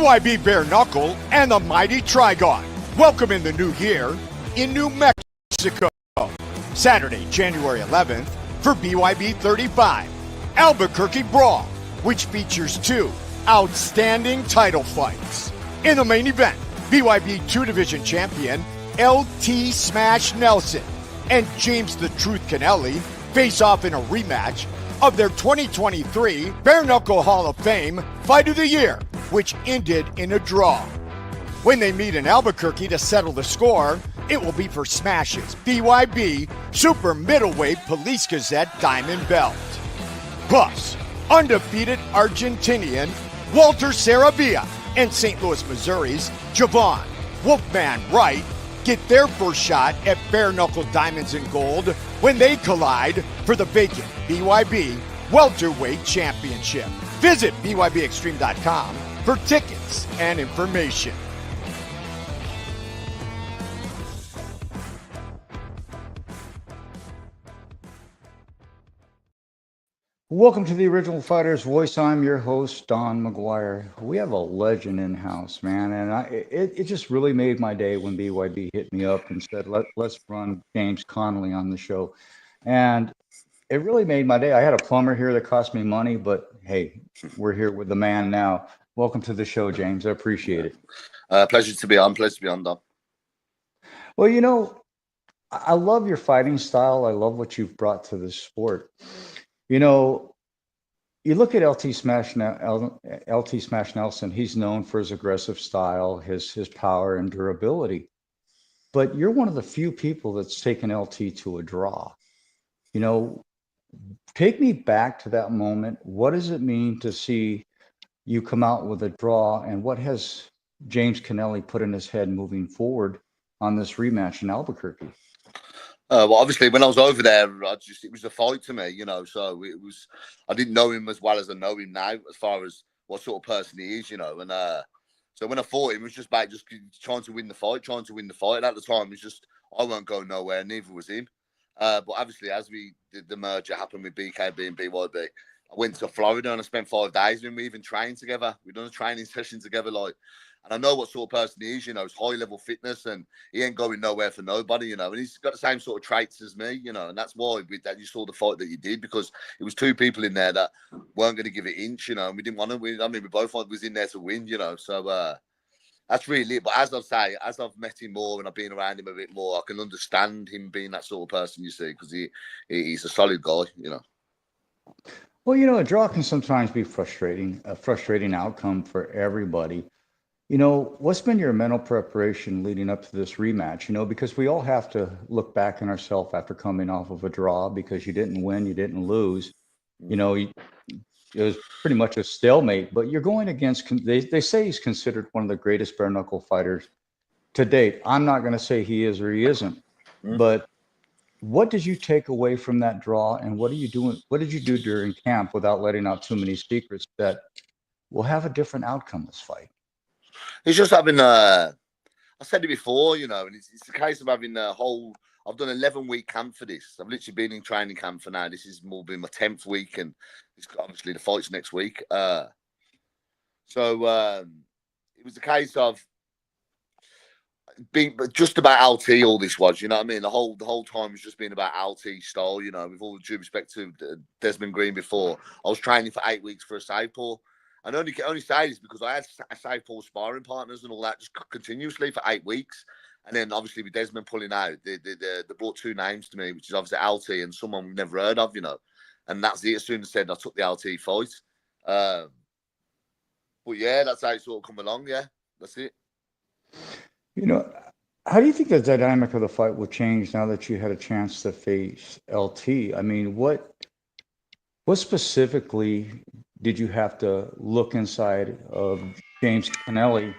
BYB Bare Knuckle, and the Mighty Trigon. Welcome in the new year in New Mexico. Saturday, January 11th for BYB 35, Albuquerque Brawl, which features two outstanding title fights. In the main event, BYB 2 Division champion LT Smash Nelson and James the Truth Connelly face off in a rematch of their 2023 Bare Knuckle Hall of Fame Fight of the Year, which ended in a draw. When they meet in Albuquerque to settle the score, it will be for Smash's BYB Super Middleweight Police Gazette Diamond Belt. Plus, undefeated Argentinian Walter Saravia and St. Louis, Missouri's Javon Wolfman Wright get their first shot at Bare Knuckle Diamonds and Gold when they collide for the vacant BYB Welterweight Championship. Visit BYBExtreme.com for tickets and information. Welcome to the Original Fighter's Voice. I'm your host, Don Mcguire. We have a legend in-house, man, and it just really made my day when BYB hit me up and said, let's run James Connelly on the show. And it really made my day. I had a plumber here that cost me money, but hey, we're here with the man now. Welcome to the show, James. I appreciate it. Pleasure to be on, Don. Well, you know, I love your fighting style. I love what you've brought to this sport. You know, you look at LT Smash Nelson, he's known for his aggressive style, his power and durability. But you're one of the few people that's taken LT to a draw. You know, take me back to that moment. What does it mean to see you come out with a draw, and what has James Connelly put in his head moving forward on this rematch in Albuquerque? Well, obviously, when I was over there, it was a fight to me, you know. So I didn't know him as well as I know him now, as far as what sort of person he is, you know. And so when I fought him, it was just about just trying to win the fight. And at the time, it was just I won't go nowhere. Neither was him. But obviously, as the merger happened with BKB and BYB, I went to Florida and I spent 5 days with him. We even trained together. We done a training session together, and I know what sort of person he is, you know, it's high level fitness and he ain't going nowhere for nobody, you know, and he's got the same sort of traits as me, you know, and that's why you saw the fight that you did, because it was two people in there that weren't going to give it inch, you know, and we didn't want to win. I mean, we both was in there to win, you know, so that's really it. But as I've met him more and I've been around him a bit more, I can understand him being that sort of person, you see, because he's a solid guy, you know. Well, you know, a draw can sometimes be a frustrating outcome for everybody. You know, what's been your mental preparation leading up to this rematch? You know, because we all have to look back on ourselves after coming off of a draw, because you didn't win, you didn't lose. You know, it was pretty much a stalemate, but you're going against, they say he's considered one of the greatest bare knuckle fighters to date. I'm not going to say he is or he isn't, but what did you take away from that draw, and what did you do during camp without letting out too many secrets that will have a different outcome this fight? It's just having I said it before, you know, and it's a case of having I've done 11-week camp for this. I've literally been in training camp for now. This is more been my 10th week, and it's obviously the fight's next week. So it was a case of being just about LT. All this was, you know what I mean? The whole time was just being about LT style, you know. With all due respect to Desmond Green before, I was training for 8 weeks for a southpaw. And only say this because I had southpaw sparring partners and all that just continuously for 8 weeks. And then obviously with Desmond pulling out, they brought two names to me, which is obviously LT and someone we've never heard of, you know. And that's it. As soon as I said I took the LT fight. But yeah, that's how it sort of come along. Yeah, that's it. You know, how do you think the dynamic of the fight will change now that you had a chance to face LT? I mean, what specifically did you have to look inside of James Connelly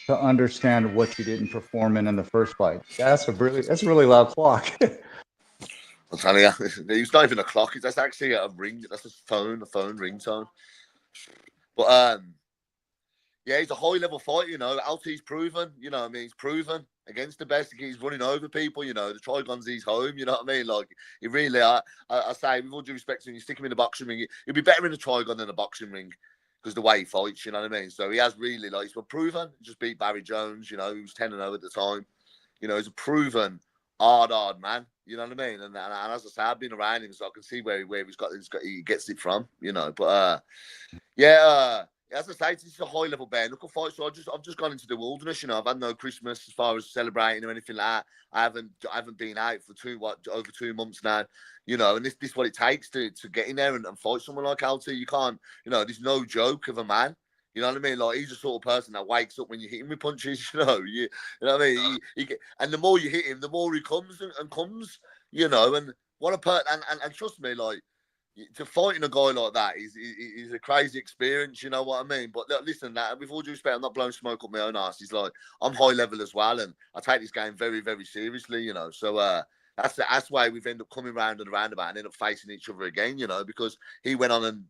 to understand what you didn't perform in the first fight? That's a really loud clock. I'll tell you, it's not even a clock. That's actually a ring. That's a phone ringtone. But yeah, he's a high level fighter, you know. LT's proven, you know what I mean? He's proven against the best. He's running over people, you know. The Trigon's his home, you know what I mean? Like, he really, I say, with all due respect to him, you stick him in a boxing ring, he'll be better in a Trigon than a boxing ring. because the way he fights, you know what I mean? So he has really, like, he's proven. He just beat Barry Jones, you know, he was 10-0 at the time. You know, he's a proven hard man. You know what I mean? And as I say, I've been around him, so I can see where he gets it from. You know, but as I say, it's a high level bare knuckle fight. So I've just gone into the wilderness. You know, I've had no Christmas as far as celebrating or anything like that. I haven't been out for over 2 months now. You know, and this is what it takes to get in there and fight someone like LT. You can't. You know, there's no joke of a man. You know what I mean? Like, he's the sort of person that wakes up when you hit him with punches. You know what I mean? And the more you hit him, the more he comes and comes. You know, and what a and trust me, like, to fighting a guy like that is a crazy experience. You know what I mean? But listen, that with all due respect, I'm not blowing smoke up my own ass. He's like, I'm high level as well, and I take this game very, very seriously. You know, so that's why we've ended up coming round and roundabout and end up facing each other again. You know, because he went on and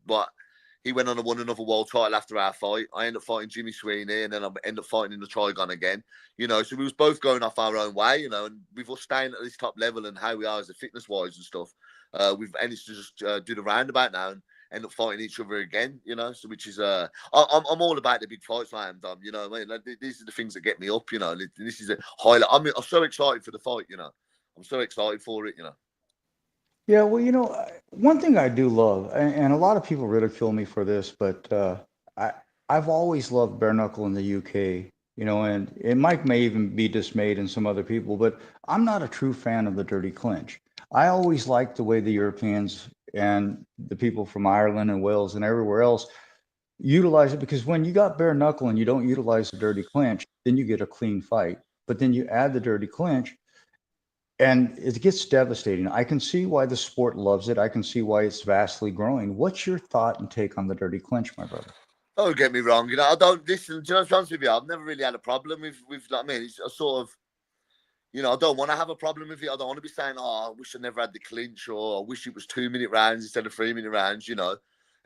won another world title after our fight. I ended up fighting Jimmy Sweeney, and then I ended up fighting in the Trigon again. You know, so we was both going off our own way, you know, and with us staying at this top level and how we are as a fitness-wise and stuff, we've ended to just do the roundabout now and end up fighting each other again, you know, so which is, I'm all about the big fights, I am, Dom, you know what I mean? Like, these are the things that get me up, you know, this is a highlight. I'm so excited for the fight, you know. I'm so excited for it, you know. Yeah, well, one thing I do love, and a lot of people ridicule me for this, but I've always loved bare knuckle in the UK, and Mike may even be dismayed in some other people, but I'm not a true fan of the dirty clinch. I always liked the way the Europeans and the people from Ireland and Wales and everywhere else utilize it, because when you got bare knuckle and you don't utilize the dirty clinch, then you get a clean fight. But then you add the dirty clinch, and it gets devastating. I can see why the sport loves it. I can see why it's vastly growing. What's your thought and take on the dirty clinch, my brother? Don't get me wrong. You know, I don't listen. To be honest with you, I've never really had a problem with like, I mean, it's a sort of, you know, I don't want to have a problem with it. I don't want to be saying, oh, I wish I never had the clinch, or I wish it was 2-minute rounds instead of 3-minute rounds. You know,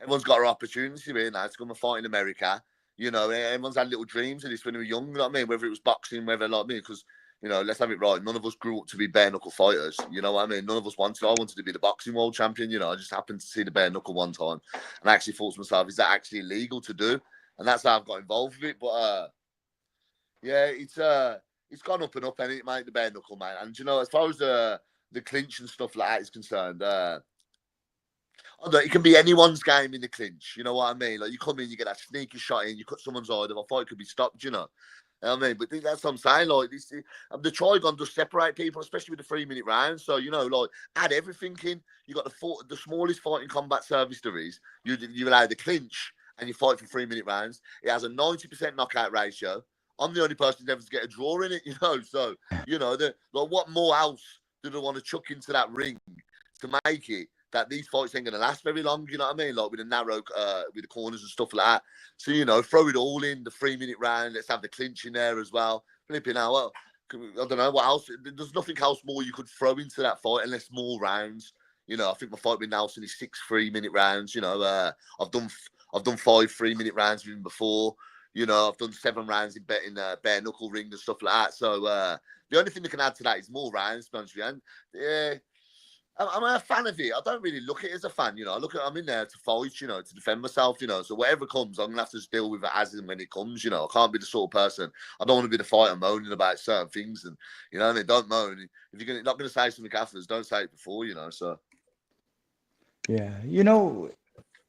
everyone's got an opportunity here now to come and fight in America. You know, everyone's had little dreams of this when they were young. You know what I mean? Whether it was boxing, whether like me, because, you know, let's have it right. None of us grew up to be bare knuckle fighters. You know what I mean? None of us wanted. I wanted to be the boxing world champion. You know, I just happened to see the bare knuckle one time, and I actually thought to myself, is that actually illegal to do? And that's how I've got involved with it. But yeah, it's gone up and up, and it made the bare knuckle, man. And you know, as far as the clinch and stuff like that is concerned, I don't know, it can be anyone's game in the clinch. You know what I mean? Like, you come in, you get that sneaky shot in, you cut someone's eye off, a fight could be stopped. You know what I mean? But that's what I'm saying. Like, the Trigon does separate people, especially with the 3-minute rounds. So, you know, like, add everything in. You got the smallest fighting combat service there is. You allow the clinch, and you fight for 3-minute rounds. It has a 90% knockout ratio. I'm the only person who's ever to get a draw in it, you know. So, you know, like, what more else do they want to chuck into that ring to make it that these fights ain't going to last very long? You know what I mean? Like, with the narrow, with the corners and stuff like that. So, you know, throw it all in the 3-minute round. Let's have the clinch in there as well. Flipping out. Well, I don't know what else. There's nothing else more you could throw into that fight unless more rounds. You know, I think my fight with Nelson is 6 3-minute rounds. You know, I've done 5 3-minute rounds with him before. You know, I've done 7 rounds in bare knuckle ring and stuff like that. So the only thing that can add to that is more rounds, to be honest with you. And yeah, I'm a fan of it. I don't really look at it as a fan, you know. I'm in there to fight, you know, to defend myself, you know. So whatever comes, I'm gonna have to just deal with it as and when it comes, you know. I can't be the sort of person. I don't want to be the fighter moaning about certain things, and you know what I mean. Don't moan. If you're not gonna say something afterwards, don't say it before, you know. So Yeah,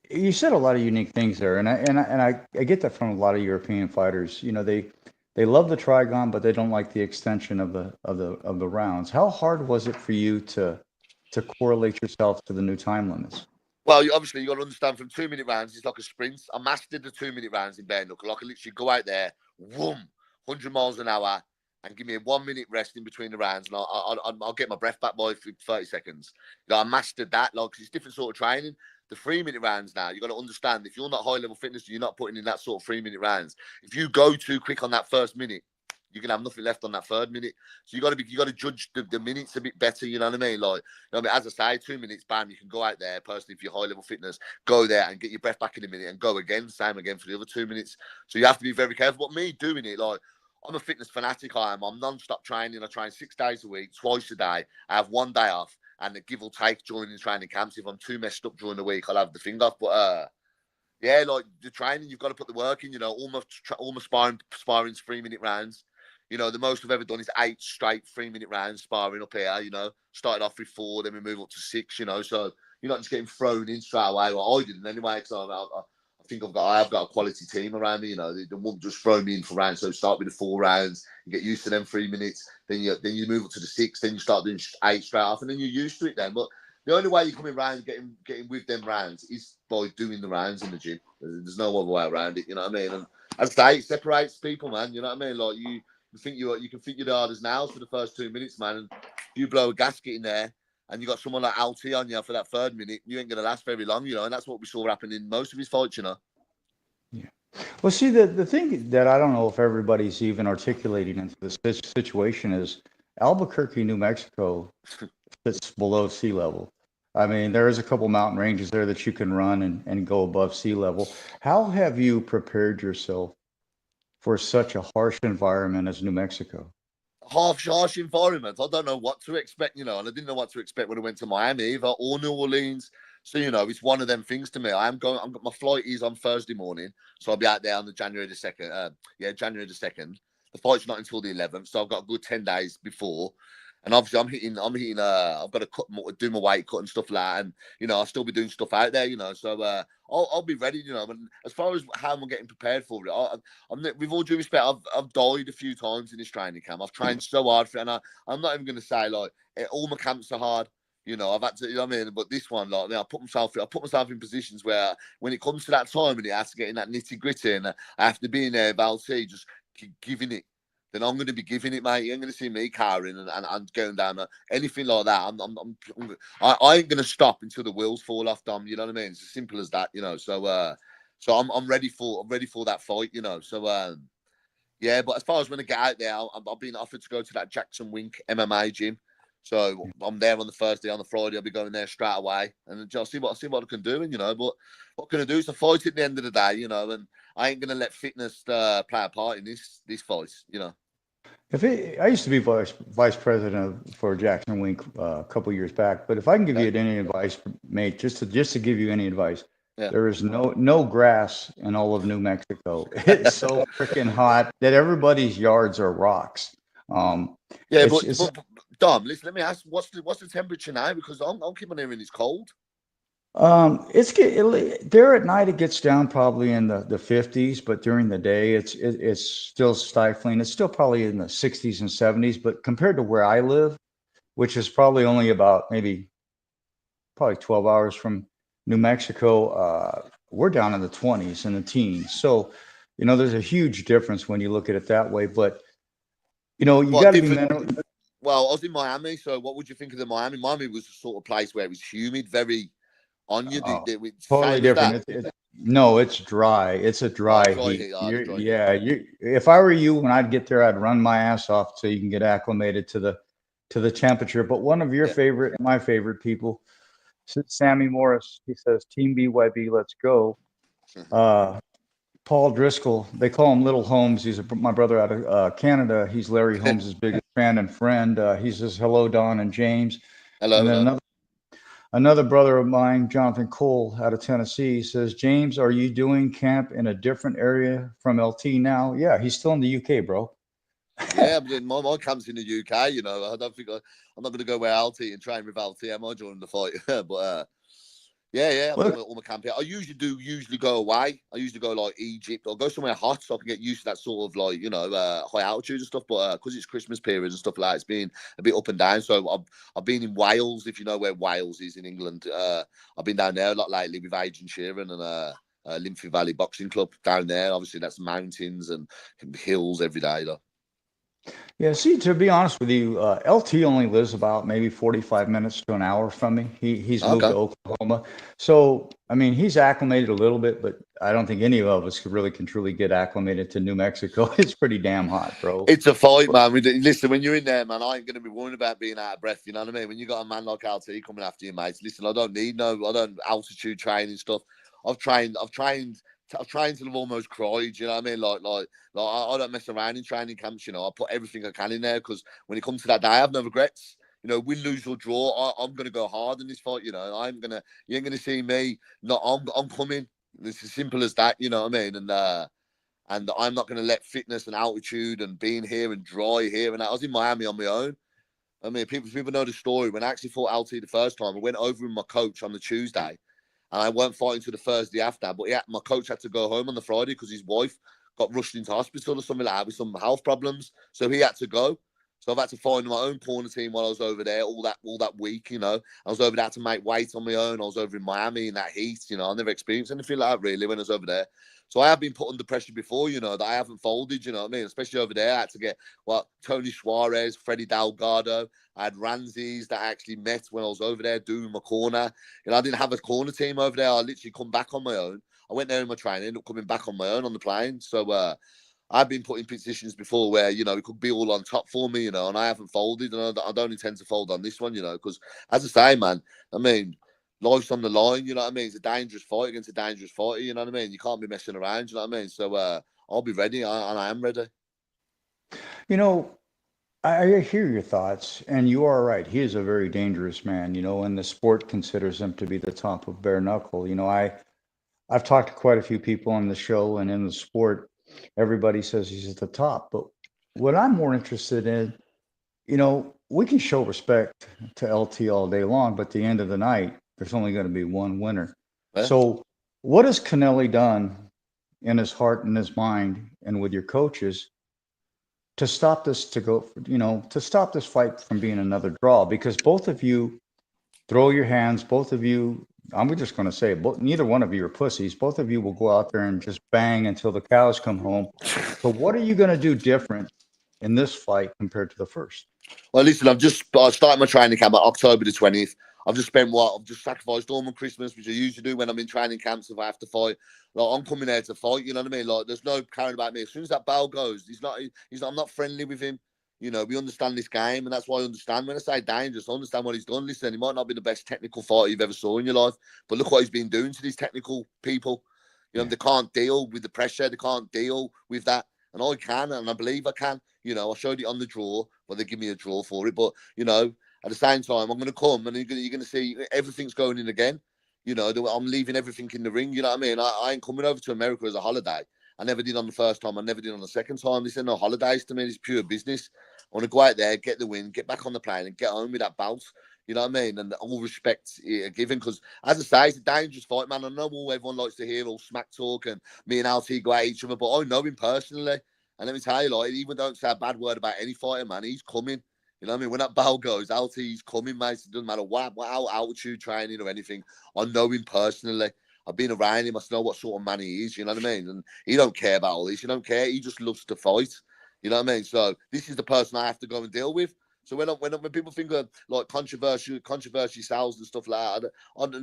you said a lot of unique things there, and I get that from a lot of European fighters. You know, they love the Trigon, but they don't like the extension of the rounds. How hard was it for you to correlate yourself to the new time limits? well, obviously, you got to understand, from 2-minute rounds, it's like a sprint. I mastered the 2-minute rounds in bare knuckle. I can literally go out there, whoom, 100 miles an hour, and give me a 1-minute rest in between the rounds, and I'll get my breath back by 30 seconds. You know, I mastered that, like, 'cause it's different sort of training. The 3-minute rounds now, you got to understand, if you're not high level fitness, you're not putting in that sort of 3-minute rounds. If you go too quick on that first minute, you're gonna have nothing left on that third minute. So you got to judge the minutes a bit better. You know what I mean? Like, you know what I mean? As I say, 2 minutes, bam, you can go out there. Personally, if you're high level fitness, go there and get your breath back in a minute and go again. Same again for the other 2 minutes. So you have to be very careful. But me doing it, like, I'm a fitness fanatic. I'm non-stop training. I train 6 days a week, twice a day. I have 1 day off, and the give or take during the training camps. If I'm too messed up during the week, I'll have the thing off. But Yeah, like the training, you've got to put the work in. All my sparring's 3-minute rounds. The most I've ever done is 8 straight 3-minute rounds sparring up here. Started off with 4, then we move up to 6. So you're not just getting thrown in straight away. Well, I didn't anyway. So I think I have got a quality team around me. They won't just throw me in for rounds. So start with the 4 rounds, you get used to them 3 minutes. Then you move up to the 6. Then you start doing 8 straight off, and then you're used to it. Then, but the only way you're coming around getting with them rounds is by doing the rounds in the gym. There's no other way around it. You know what I mean? And as I say, it separates people, man. You know what I mean? Like you think you can think you're the hardest nails for the first 2 minutes, man. And you blow a gasket in there, and you got someone like LT on you for that 3rd minute, you ain't gonna last very long. And that's what we saw happen in most of his fights. Yeah. Well, see, the thing that I don't know if everybody's even articulating into this situation is Albuquerque, New Mexico sits below sea level. I mean, there is a couple mountain ranges there that you can run and go above sea level. How have you prepared yourself for such a harsh environment as New Mexico? Harsh environment. I don't know what to expect, and I didn't know what to expect when I went to Miami either, or New Orleans. So, it's one of them things to me. My flight is on Thursday morning, so I'll be out there on the January the 2nd. January the 2nd. The flight's not until the 11th, so I've got a good 10 days before. And obviously I've got to do my weight cut and stuff like that. And, I'll still be doing stuff out there, so I'll be ready, And as far as how I'm getting prepared for it, with all due respect, I've died a few times in this training camp. I've trained so hard for it, and I'm not even going to say, like, all my camps are hard. I've had to, what I mean? But this one, like, I put myself in positions where when it comes to that time and it has to get in that nitty gritty, and I have to be in there, Valty, just giving it. Then I'm going to be giving it, mate. You ain't going to see me carrying and going down anything like that. I ain't going to stop until the wheels fall off, Dom. You know what I mean? It's as simple as that, So I'm ready for that fight, So yeah, but as far as when I get out there, I've been offered to go to that Jackson Wink MMA gym. So I'm there on the Thursday, on the Friday, I'll be going there straight away, and I'll see what I can do. And but what can I do? It's a fight at the end of the day, and I ain't gonna let fitness play a part in this fight, I used to be vice president for Jackson Wink a couple years back, but if I can give you any advice, mate, just to give you any advice, there is no grass in all of New Mexico. It's so freaking hot that everybody's yards are rocks. But Dom, listen, let me ask, what's the temperature now? Because I'm keeping hearing it's cold. There at night it gets down probably in the 50s, but during the day it's still stifling. It's still probably in the 60s and 70s, but compared to where I live, which is probably only about probably 12 hours from New Mexico, we're down in the 20s and the teens. So, there's a huge difference when you look at it that way. But you got to be mental. Well, I was in Miami, so what would you think of the Miami? Miami was the sort of place where it was humid, very on you. Totally different. No, it's dry. It's a dry heat. If I were you, when I'd get there, I'd run my ass off so you can get acclimated to the temperature. But one of my favorite people, Sammy Morris, he says, "Team BYB, let's go." Paul Driscoll, they call him Little Holmes. He's my brother out of Canada. He's Larry Holmes' biggest fan and friend. He says, "Hello, Don and James." Hello. And then another brother of mine, Jonathan Cole, out of Tennessee, says, "James, are you doing camp in a different area from LT now?" Yeah, he's still in the UK, bro. Yeah, but my camp's in the UK. I don't think I'm not going to go where LT and train with LT. Am I during the fight? But I'm doing all my camp here. I usually go away. I usually go like Egypt or go somewhere hot so I can get used to that sort of like high altitude and stuff. But because it's Christmas period and stuff like that, it's been a bit up and down. So I've been in Wales, if you know where Wales is in England. I've been down there a lot lately with Adrian Sheeran and Limphy Valley Boxing Club down there. Obviously, that's mountains and hills every day. Yeah, see, to be honest with you, LT only lives about maybe 45 minutes to an hour from me. He's moved to Oklahoma. So, I mean, he's acclimated a little bit, but I don't think any of us can truly get acclimated to New Mexico. It's pretty damn hot, bro. It's a fight, man. Listen, when you're in there, man, I ain't going to be worrying about being out of breath. You know what I mean? When you got a man like LT coming after you, mate, listen, I don't altitude training stuff. I've trained till I've almost cried. You know what I mean? Like I don't mess around in training camps. I put everything I can in there because when it comes to that day, I have no regrets. Win, lose or draw, I'm gonna go hard in this fight. You ain't gonna see me. No, I'm coming. It's as simple as that, you know what I mean? And I'm not going to let fitness and altitude and being here and dry here. And I was in Miami on my own. I mean, people know the story. When I actually fought LT the first time, I went over with my coach on the Tuesday, and I weren't fighting till the Thursday after. But my coach had to go home on the Friday because his wife got rushed into hospital or something like that with some health problems. So he had to go. So I've had to find my own corner team while I was over there all that week. You know, I was over there to make weight on my own. I was over in Miami in that heat. You know, I never experienced anything like that really when I was over there. So I have been put under pressure before, you know, that I haven't folded, you know what I mean? Especially over there, I had to get, Tony Suarez, Freddie Delgado. I had Ramses that I actually met when I was over there doing my corner. You know, I didn't have a corner team over there. I literally come back on my own. I went there in my training, ended up coming back on my own on the plane. So I've been put in positions before where, you know, it could be all on top for me, you know, and I haven't folded. And I don't intend to fold on this one, you know, because as I say, man, I mean, life's on the line, you know what I mean? It's a dangerous fight against a dangerous fighter, you know what I mean? You can't be messing around, you know what I mean? So I'll be ready, and I am ready. You know, I hear your thoughts, and you are right. He is a very dangerous man, you know, and the sport considers him to be the top of bare knuckle. You know, I've talked to quite a few people on the show and in the sport. Everybody says he's at the top, but what I'm more interested in, you know, we can show respect to LT all day long, but at the end of the night, there's only going to be one winner. Yeah. So, what has Connelly done in his heart and his mind and with your coaches to stop this to stop this fight from being another draw? Because both of you throw your hands, both of you, I'm just going to say, neither one of you are pussies. Both of you will go out there and just bang until the cows come home. So, what are you going to do different in this fight compared to the first? Well, listen, I started my training camp on October the 20th. I've just sacrificed all my Christmas, which I usually do when I'm in training camps if I have to fight. Like, I'm coming there to fight, you know what I mean? Like, there's no caring about me. As soon as that bell goes, I'm not friendly with him. You know, we understand this game, and that's why I understand. When I say dangerous, I understand what he's done. Listen, he might not be the best technical fighter you've ever saw in your life, but look what he's been doing to these technical people. You know, They can't deal with the pressure. They can't deal with that. And I can, and I believe I can. You know, I showed it on the draw, but they give me a draw for it. But, you know, at the same time, I'm going to come and you're going to see everything's going in again. You know, I'm leaving everything in the ring. You know what I mean? I ain't coming over to America as a holiday. I never did on the first time. I never did on the second time. This ain't no holidays to me. It's pure business. I want to go out there, get the win, get back on the plane and get home with that bout. You know what I mean? And all respect given because, as I say, it's a dangerous fight, man. I know everyone likes to hear all smack talk and me and LT go at each other, but I know him personally. And let me tell you, like, even don't say a bad word about any fighter, man. He's coming. You know what I mean? When that bell goes, LT's coming, mate. It doesn't matter what altitude training or anything. I know him personally. I've been around him. I know what sort of man he is. You know what I mean? And he don't care about all this. He don't care. He just loves to fight. You know what I mean? So this is the person I have to go and deal with. So when people think of like controversy sells and stuff like that,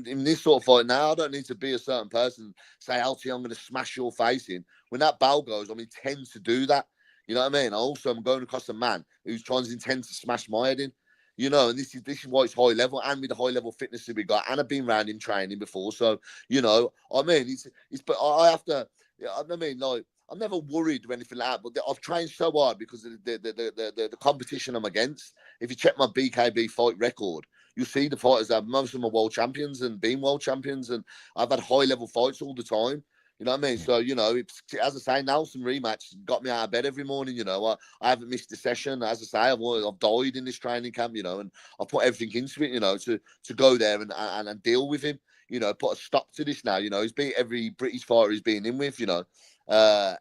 in this sort of fight now, I don't need to be a certain person. Say, LT, I'm going to smash your face in. When that bell goes, I'm intent to do that. You know what I mean? Also, I'm going across a man who's trying to intend to smash my head in. You know, and this is why it's high level, and with the high level fitness that we got, and I've been around him training before. So, you know, I mean, but I have to. I mean, like, I'm never worried or anything like that, but I've trained so hard because of the competition I'm against. If you check my BKB fight record, you'll see the fighters that most of them are world champions and been world champions, and I've had high level fights all the time. You know what I mean? So, you know, as I say, now some rematch got me out of bed every morning. You know, I haven't missed a session. As I say, I've died in this training camp, you know, and I put everything into it, you know, to go there and deal with him, you know, put a stop to this now. You know, he's beat every British fighter he's been in with, you know,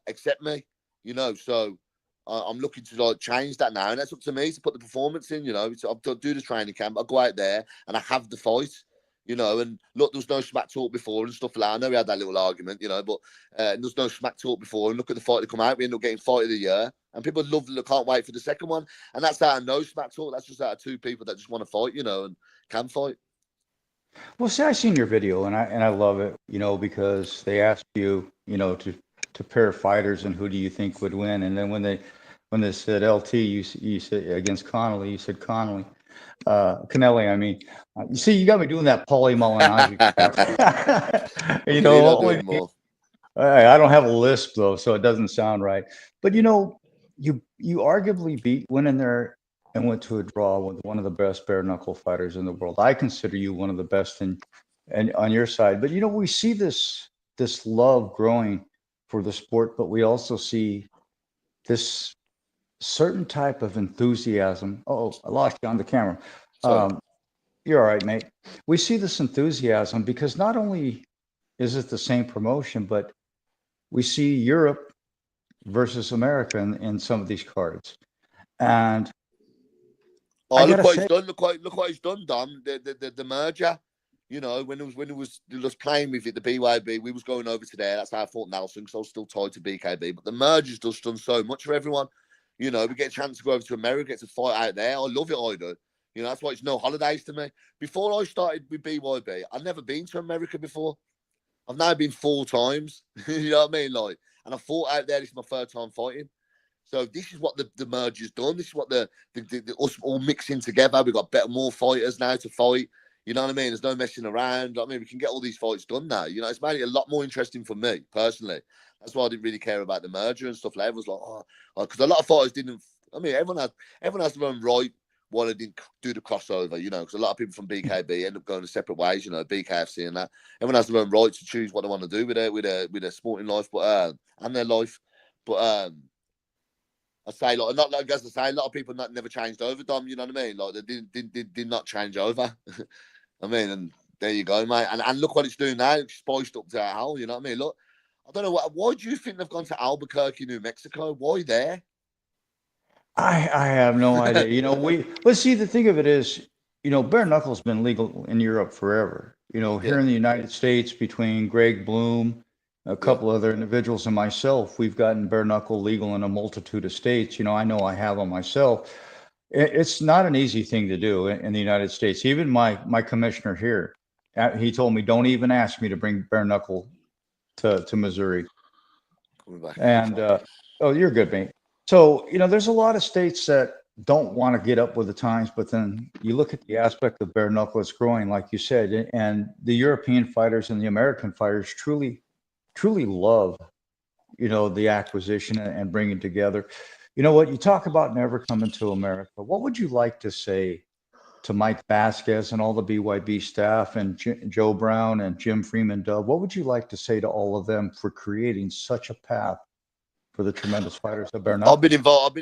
except me, you know. So I'm looking to like change that now. And that's up to me to put the performance in, you know. I'll do the training camp. I go out there and I have the fight. You know, and look, there was no smack talk before and stuff like that. I know we had that little argument, you know, but there's no smack talk before. And look at the fight that come out. We end up getting fight of the year. And people can't wait for the second one. And that's out of no smack talk. That's just out of two people that just want to fight, you know, and can fight. Well, see, I seen your video and I love it, you know, because they asked you, you know, to pair fighters and who do you think would win, and then when they said LT, you said against Connelly, you said Connelly. Connelly, I mean, you see, you got me doing that Paulie Malignaggi crap. You know, I don't have a lisp though, so it doesn't sound right. But you know, you arguably went in there and went to a draw with one of the best bare knuckle fighters in the world. I consider you one of the best and on your side. But you know, we see this this love growing for the sport, but we also see this certain type of enthusiasm. Oh, I lost you on the camera. You're all right, mate. We see this enthusiasm because not only is it the same promotion, but we see Europe versus America in some of these cards. And look what he's done. Look what he's done, Dom. The merger. You know, when it was just playing with it, the BYB, we was going over to there. That's how I fought Nelson, because I was still tied to BKB. But the merger's just done so much for everyone. You know, we get a chance to go over to America, get to fight out there. I love it, I do. You know, that's why it's no holidays to me. Before I started with BYB, I'd never been to America before. I've now been 4 times. You know what I mean? Like, and I fought out there. This is my 3rd time fighting. So this is what the merger's done. This is what the us all mixing together. We've got more fighters now to fight. You know what I mean? There's no messing around. I mean, we can get all these fights done now. You know, it's made it a lot more interesting for me personally. That's why I didn't really care about the merger and stuff like that. It was like, because a lot of fighters didn't. I mean, everyone has their own right why they didn't do the crossover. You know, because a lot of people from BKB end up going to separate ways. You know, BKFC and that. Everyone has their own right to choose what they want to do with their sporting life, but and their life. But I say, like, not like as I say, a lot of people never changed over, Dom. You know what I mean? Like, they did not change over. I mean, and there you go, mate. And look what it's doing now. It's spiced up to hell. You know what I mean? Look, I don't know why do you think they've gone to Albuquerque, New Mexico? Why there? I have no idea. You know, let's see. The thing of it is, you know, bare knuckle's been legal in Europe forever. You know, here in the United States, between Greg Bloom, a couple other individuals, and myself, we've gotten bare knuckle legal in a multitude of states. You know I have on myself. It's not an easy thing to do in the United States. Even my commissioner here, he told me, don't even ask me to bring bare knuckle to Missouri. And oh, you're good, mate. So, you know, there's a lot of states that don't want to get up with the times, but then you look at the aspect of bare knuckle, it's growing, like you said, and the European fighters and the American fighters truly love, you know, the acquisition and bringing together. You know what, you talk about never coming to America. What would you like to say to Mike Vasquez and all the BYB staff and Joe Brown and Jim Freeman Dub? What would you like to say to all of them for creating such a path for the tremendous fighters of bare knuckle? I've been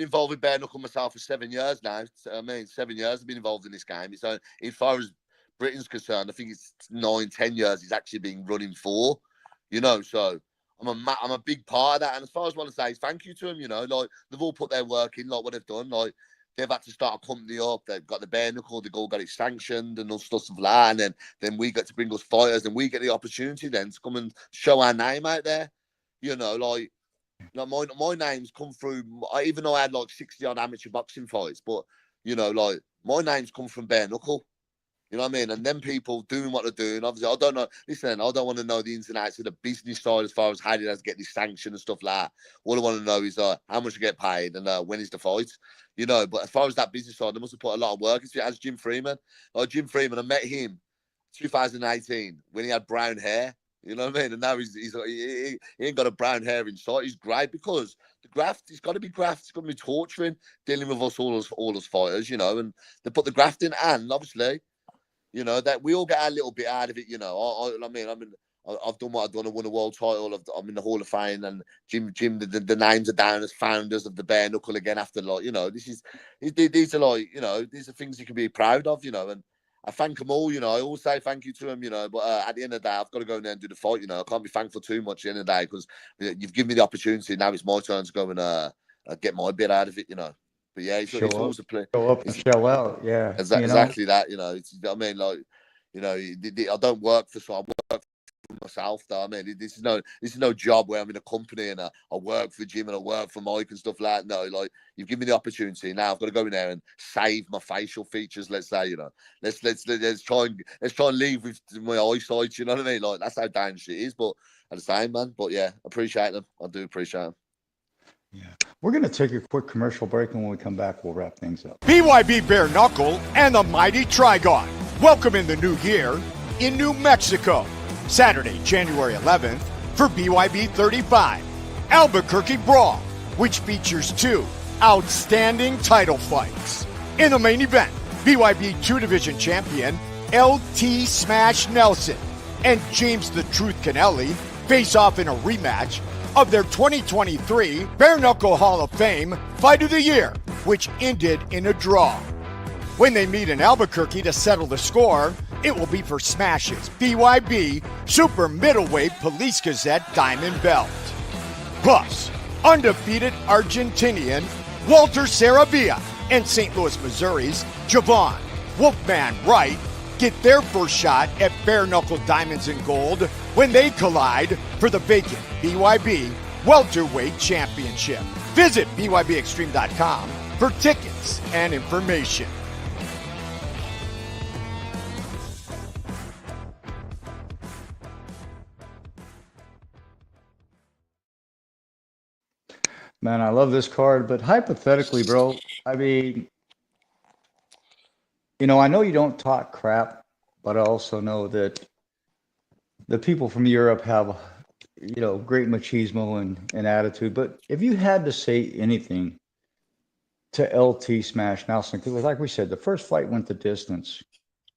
involved with bare knuckle myself for 7 years now. I mean, 7 years I've been involved in this game. So as far as Britain's concerned, I think it's 9-10 years he's actually been running for. You know, so I'm a big part of that. And as far as I want to say is thank you to them. You know, like they've all put their work in, like what they've done. Like they've had to start a company up. They've got the bare knuckle. They've all got it sanctioned and all stuff like that. And then we get to bring us fighters, and we get the opportunity then to come and show our name out there. You know, like my name's come through. Even though I had like 60 odd amateur boxing fights, but you know, like my name's come from bare knuckle. You know what I mean? And then people doing what they're doing. Obviously, I don't know. Listen, I don't want to know the ins and outs of the business side as far as how did I get this sanction and stuff like that. All I want to know is how much I get paid and when is the fight. You know, but as far as that business side, they must have put a lot of work into it. As Jim Freeman. Like Jim Freeman, I met him 2018 when he had brown hair. You know what I mean? And now he ain't got a brown hair inside. He's great because the graft, it's got to be graft. It's got to be torturing, dealing with us all as fighters, you know. And they put the graft in, and obviously, you know, that we all get our little bit out of it, you know. I've done what I've done. I won a world title. I'm in the Hall of Fame, and Jim, the names are down as founders of the bare knuckle again. After, like, you know, these are like, you know, these are things you can be proud of, you know. And I thank them all, you know. I always say thank you to them, you know. But at the end of the day, I've got to go in there and do the fight, you know. I can't be thankful too much at the end of the day because you've given me the opportunity. Now it's my turn to go and get my bit out of it, you know. But yeah, it's always a play. Show up and shell out, yeah. Exactly that, you know. I mean, like, you know, I don't work for someone. I work for myself, though. I mean, this is no job where I'm in a company and I work for Jim and I work for Mike and stuff like that. No, like, you've given me the opportunity. Now I've got to go in there and save my facial features. Let's say, you know, let's try and leave with my eyesight. You know what I mean? Like, that's how dangerous it is. But at the same, man. But yeah, appreciate them. I do appreciate them. Yeah. We're going to take a quick commercial break, and when we come back, we'll wrap things up. BYB Bare Knuckle and the Mighty Trigon. Welcome in the new year in New Mexico. Saturday, January 11th for BYB 35. Albuquerque Brawl, which features 2 outstanding title fights. In the main event, BYB 2-division champion LT Smash Nelson and James the Truth Connelly face off in a rematch of their 2023 Bare Knuckle Hall of Fame Fight of the Year, which ended in a draw. When they meet in Albuquerque to settle the score, it will be for Smash's BYB Super Middleweight Police Gazette Diamond Belt. Plus, undefeated Argentinian Walter Saravia and St. Louis, Missouri's Javon Wolfman Wright get their first shot at bare knuckle diamonds and gold when they collide for the vacant BYB Welterweight Championship. Visit BYBExtreme.com for tickets and information. Man, I love this card, but hypothetically, bro, I mean, I know you don't talk crap, but I also know that the people from Europe have, great machismo and attitude. But if you had to say anything to LT Smash Nelson, because like we said, the first fight went the distance.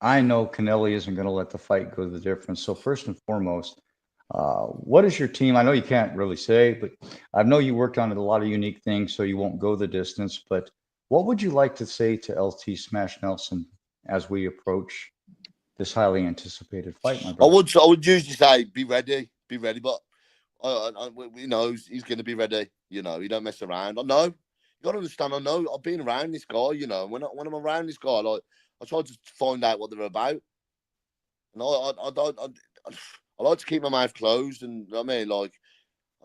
I know Connelly isn't going to let the fight go the difference. So first and foremost, what is your team? I know you can't really say, but I know you worked on a lot of unique things, so you won't go the distance. But what would you like to say to LT Smash Nelson as we approach this highly anticipated fight, my brother? I would usually say be ready, but he's going to be ready. You don't mess around. I know. You got to understand. I know. I've been around this guy. When I'm around this guy, I try to find out what they're about. And I like to keep my mouth closed, and I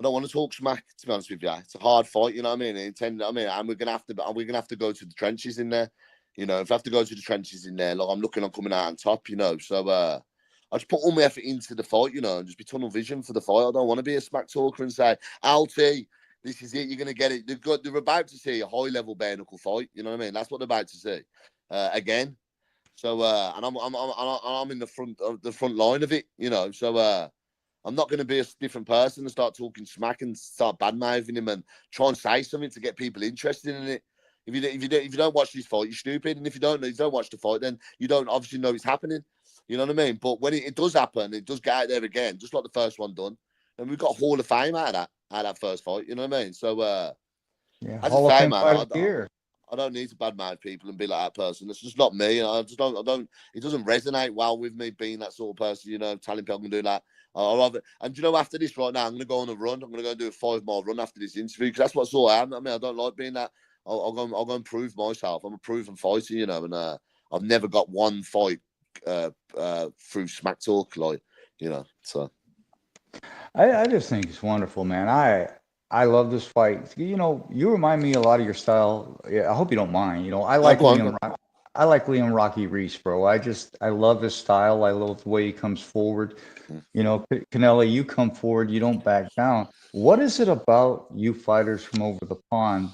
don't want to talk smack. To be honest with you, it's a hard fight. You know what I mean? And we're gonna have to go to the trenches in there. If I have to go to the trenches in there, I'm looking on coming out on top. So I just put all my effort into the fight. And just be tunnel vision for the fight. I don't want to be a smack talker and say, "LT, this is it. You're gonna get it." They're about to see a high level bare knuckle fight. You know what I mean? That's what they're about to see again. So and I'm in the front line of it, So I'm not going to be a different person and start talking smack and start badmouthing him and try and say something to get people interested in it. If you don't watch this fight, you're stupid. And if you don't watch the fight, then you don't obviously know it's happening. You know what I mean? But when it does happen, it does get out there again, just like the first one done. And we've got a Hall of Fame out of that first fight. You know what I mean? So yeah, as Hall I of say, Fame man, fight of the year. I don't need to badmouth people and be like that person. It's just not me. I don't. It doesn't resonate well with me being that sort of person. Telling people I'm doing that. And after this right now, I'm going to go on a run. I'm going to go and do a 5-mile run after this interview because that's what sort I am. I mean, I don't like being that. I'll go and prove myself. I'm a proven fighter, and I've never got one fight through smack talk, So I just think it's wonderful, man. I love this fight. You remind me a lot of your style. Yeah, I hope you don't mind. I like I like Liam Rocky Reese, bro. I love his style. I love the way he comes forward. Cannelli, you come forward, you don't back down. What is it about you fighters from over the pond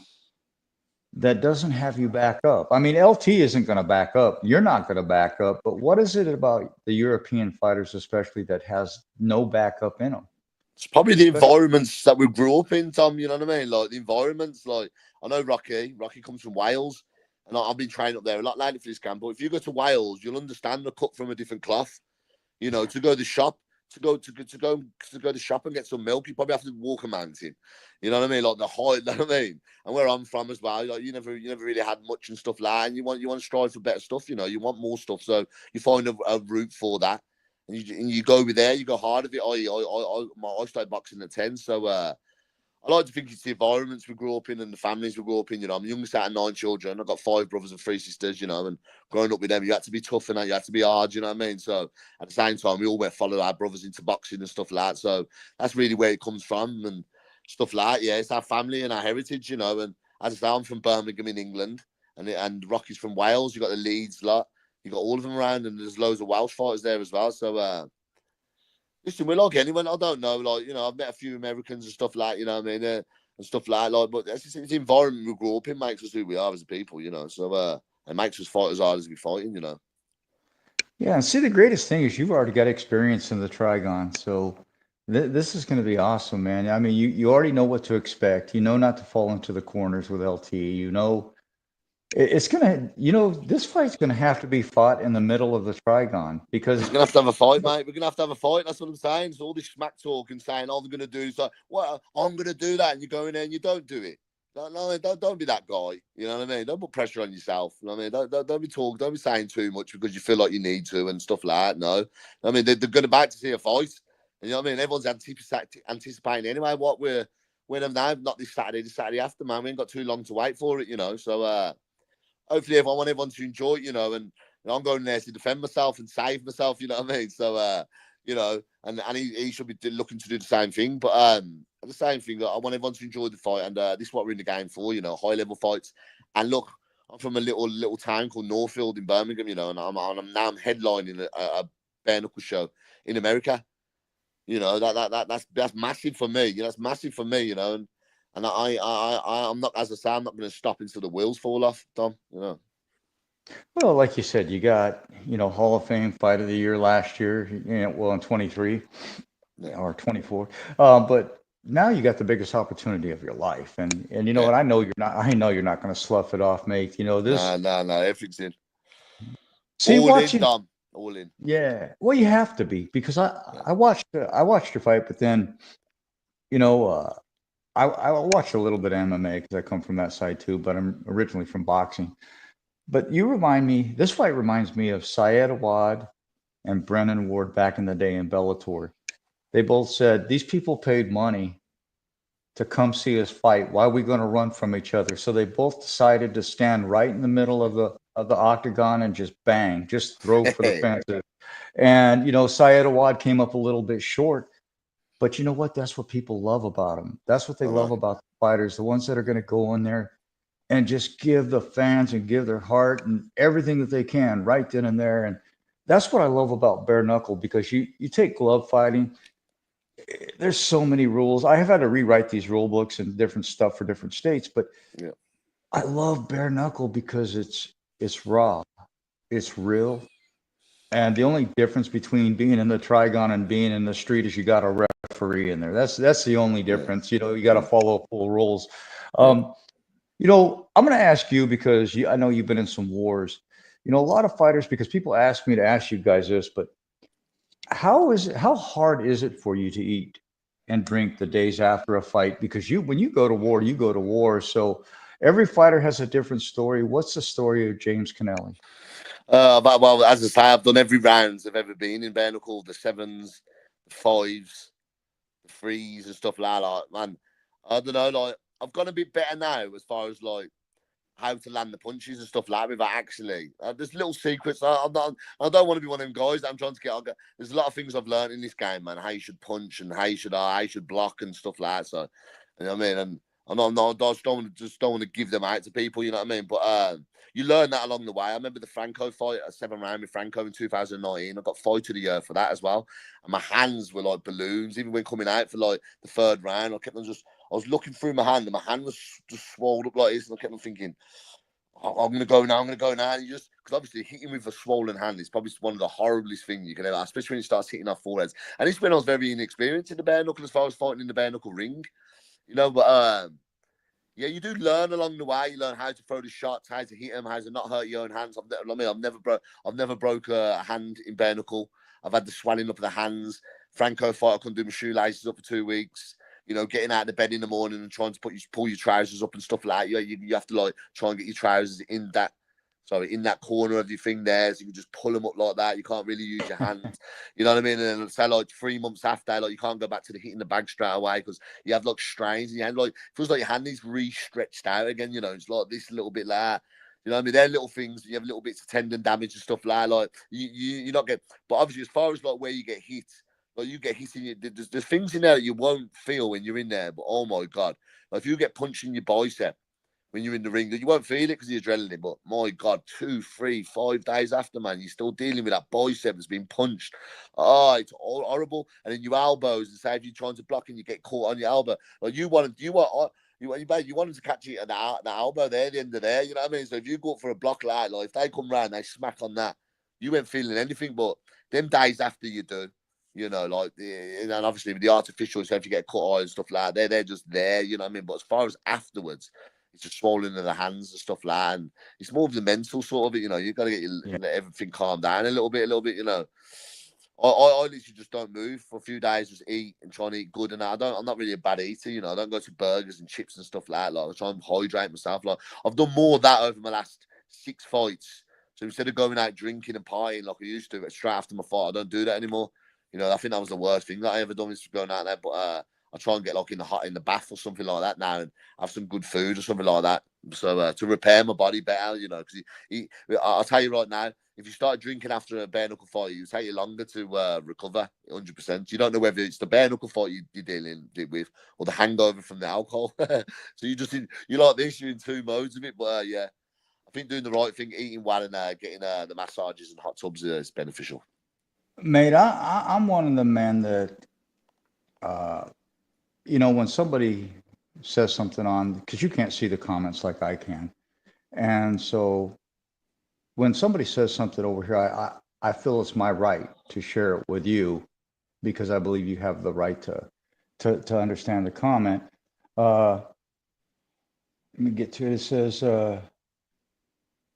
that doesn't have you back up? I mean, LT isn't going to back up. You're not going to back up. But what is it about the European fighters, especially, that has no backup in them? It's probably the environments that we grew up in, Tom. You know what I mean? Like the environments. Like I know Rocky comes from Wales, and I've been training up there a lot lately for this camp. But if you go to Wales, you'll understand they're cut from a different cloth. To go to the shop, to go to the shop and get some milk, you probably have to walk a mountain. You know what I mean? Like the height. You know what I mean? And where I'm from as well, like you never really had much and stuff like that. And you want to strive for better stuff. You want more stuff. So you find a route for that. And you go over there, you go hard at it. I started boxing at 10, so I like to think it's the environments we grew up in and the families we grew up in. I'm the youngest out of 9 children. I've got 5 brothers and 3 sisters. And growing up with them, you had to be tough and you had to be hard. You know what I mean? So at the same time, we all went follow our brothers into boxing and stuff like that. So that's really where it comes from and stuff like that. Yeah, it's our family and our heritage. And as I say, I'm from Birmingham in England, and Rocky's from Wales. You got the Leeds lot. You got all of them around, and there's loads of Welsh fighters there as well. So, listen, we're like anyone. I don't know, I've met a few Americans and stuff like, what I mean, and stuff like, but it's just the environment we grew up in makes us who we are as a people, So, it makes us fight as hard as we fighting, Yeah, and see, the greatest thing is you've already got experience in the Trigon, so this is going to be awesome, man. I mean, you already know what to expect. You know not to fall into the corners with LT. It's gonna, this fight's gonna have to be fought in the middle of the Trigon because He's gonna have to have a fight, mate. We're gonna have to have a fight. That's what I'm saying. So all this smack talk and saying, "Oh, they're gonna do," it's like, "Well, I'm gonna do that," and you go in there and you don't do it. Don't be that guy. You know what I mean? Don't put pressure on yourself. You know what I mean? Don't be talking. Don't be saying too much because you feel like you need to and stuff like that. No, I mean they're going back to see a fight. And you know what I mean? Everyone's anticipating anyway. We're them now, not this Saturday, the Saturday after, man. We ain't got too long to wait for it, you know. So hopefully I want everyone to enjoy it, you know, and I'm going there to defend myself and save myself, you know what I mean? So you know, and he should be looking to do the same thing. But the same thing, I want everyone to enjoy the fight, and this is what we're in the game for, you know, high level fights. And look, I'm from a little town called Northfield in Birmingham, you know, and I'm headlining a bare knuckle show in America. You know, that's massive for me. You know, that's massive for me, you know, and I'm not, as I say, I'm not going to stop until the wheels fall off, Tom, you know. well, like you said, you got, Hall of Fame Fight of the Year last year, well, in 23 Yeah. or 24. But now you got the biggest opportunity of your life. And you know Yeah. what? I know you're not going to slough it off, mate. No, everything's in. See, All in, watching, Dom. All in. yeah, well, you have to be because Yeah. I watched your fight, but then, you know, I watched a little bit of MMA because I come from that side too, but I'm originally from boxing. But this fight reminds me of Syed Awad and Brennan Ward back in the day in Bellator. They both said these people paid money to come see us fight. Why are we going to run from each other? So they both decided to stand right in the middle of the octagon and just bang, just throw for the fences. And Syed Awad came up a little bit short, but you know what? That's what people love about him. That's what they I love know. about the fighters, the ones that are going to go in there and just give the fans and give their heart and everything that they can right then and there. And that's what I love about bare knuckle because you take glove fighting. There's so many rules. I have had to rewrite these rule books and different stuff for different states, but Yeah. I love bare knuckle because it's raw, it's real, and the only difference between being in the trigon and being in the street is you got a referee in there. That's the only Yeah. difference. You got to Yeah. follow full rules. Yeah. Um, I'm going to ask you because I know you've been in some wars. A lot of fighters, because people ask me to ask you guys this, but how hard is it for you to eat and drink the days after a fight? Because when you go to war, you go to war. So every fighter has a different story. What's the story of James Connelly? But, well, as I say, I've done every rounds I've ever been in bare knuckle, the sevens, the fives, the threes, and stuff like that. Man, I don't know. Like, I've got a bit better now as far as like how to land the punches and stuff like that. Without actually, there's little secrets. I don't want to be one of them guys that I'm trying to get. There's a lot of things I've learned in this game, man. How you should punch and how you should block and stuff like that. So, you know what I mean. And I just don't want to give them out to people. You know what I mean. But you learn that along the way. I remember the Franco fight, a 7 round with Franco in 2019. I got fight of the year for that as well. And my hands were like balloons. Even when coming out for like the third round, I was looking through my hand and my hand was just swelled up like this. And I kept on thinking, I'm going to go now. I'm going to go now. And you just, because obviously hitting with a swollen hand is probably one of the horriblest things you can ever, especially when it starts hitting our foreheads. And it's when I was very inexperienced in the bare knuckle as far as fighting in the bare knuckle ring, but yeah, you do learn along the way. You learn how to throw the shots, how to hit them, how to not hurt your own hands. I've never broke a hand in bare knuckle. I've had the swelling up of the hands. Franco fight, I couldn't do my shoelaces up for 2 weeks. Getting out of the bed in the morning and trying to pull your trousers up and stuff like that. You have to like try and get your trousers in that corner of your thing there, so you can just pull them up like that. You can't really use your hands. You know what I mean? And say like 3 months after, like you can't go back to the hitting the bag straight away because you have like strains in your hand. Like it feels like your hand is re-stretched out again. It's like this little bit like that. You know what I mean? They're little things. You have little bits of tendon damage and stuff like that. Like you not get. But obviously, as far as like where you get hit, like you get hit in your, there's things in there that you won't feel when you're in there. But oh my god, like if you get punched in your bicep when you're in the ring, you won't feel it because of the adrenaline. But my God, 2, 3, 5 days after, man, you're still dealing with that bicep that's been punched. Oh, it's all horrible. And then your elbows, and say if you're trying to block and you get caught on your elbow, like you wanted to catch it at the elbow there, the end of there. You know what I mean? So if you go for a block like if they come round, they smack on that, you ain't feeling anything. But them days after you do. And obviously with the artificial, so if you get cut eye and stuff like that, they're just there, you know what I mean? But as far as afterwards, it's just swollen in the hands and stuff like that. And it's more of the mental sort of it, you know. You've got to get let everything calm down a little bit, you know. I literally just don't move for a few days, just eat and try and eat good. And I'm not really a bad eater, you know. I don't go to burgers and chips and stuff like that. Like I try and hydrate myself. Like I've done more of that over my last 6 fights. So instead of going out drinking and partying like I used to straight after my fight, I don't do that anymore. You know, I think that was the worst thing that I ever done is going out there. But I try and get like in the bath or something like that now and have some good food or something like that. So to repair my body better, you know, because I'll tell you right now, if you start drinking after a bare knuckle fight, it take you longer to recover. 100%. You don't know whether it's the bare knuckle fight you're dealing with or the hangover from the alcohol. So you like this, you're in 2 modes of it. But yeah, I think doing the right thing, eating well, and getting the massages and hot tubs is beneficial. Mate, I'm one of the men that, you know, when somebody says something on, because you can't see the comments like I can. And so when somebody says something over here, I feel it's my right to share it with you because I believe you have the right to understand the comment. Let me get to it. It says,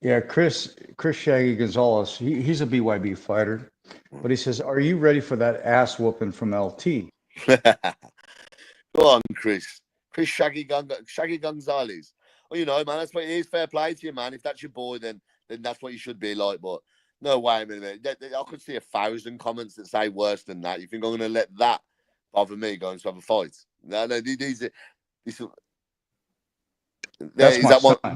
yeah, Chris Shaggy Gonzalez, he's a BYB fighter, but he says, are you ready for that ass whooping from LT? Go on, Chris. Chris Shaggy Gonzalez. Well, you know, man, that's what it is. Fair play to you, man. If that's your boy, then that's what you should be like. But no way, a minute. I could see 1,000 comments that say worse than that. You think I'm going to let that bother me going to have a fight? No, That's my son.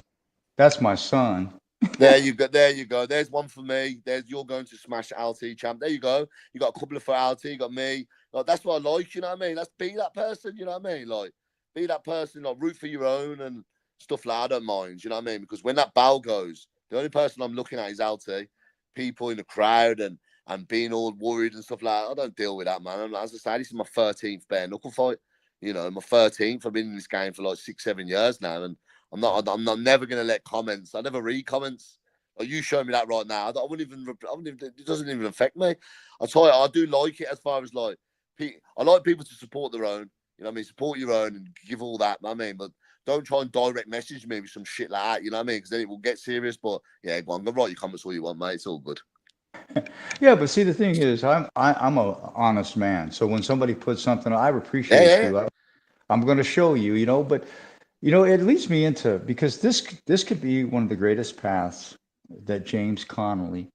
That's my son. There you go. There you go. There's one for me. You're going to smash LT champ. There you go. You got a couple of for LT. You got me. Like that's what I like. You know what I mean? Let's be that person. You know what I mean? Like be that person. Like root for your own and stuff like that. I don't mind. You know what I mean? Because when that bell goes, the only person I'm looking at is LT. People in the crowd and being all worried and stuff like that. I don't deal with that, man. As I say, this is my 13th bare knuckle fight. You know, my 13th. I've been in this game for like 6-7 years now, and I'm not never gonna let comments. I never read comments. Like you show me that right now. I wouldn't even. It doesn't even affect me. I tell you, I do like it as far as like. I like people to support their own. You know what I mean? Support your own and give all that. I mean, but don't try and direct message me with some shit like that. You know what I mean? Because then it will get serious. But yeah, go on, go write your comments all you want, mate. It's all good. Yeah, but see, the thing is, I'm a honest man. So when somebody puts something, I appreciate you. I'm going to show you, you know. But you know, it leads me into because this could be one of the greatest paths that James Connelly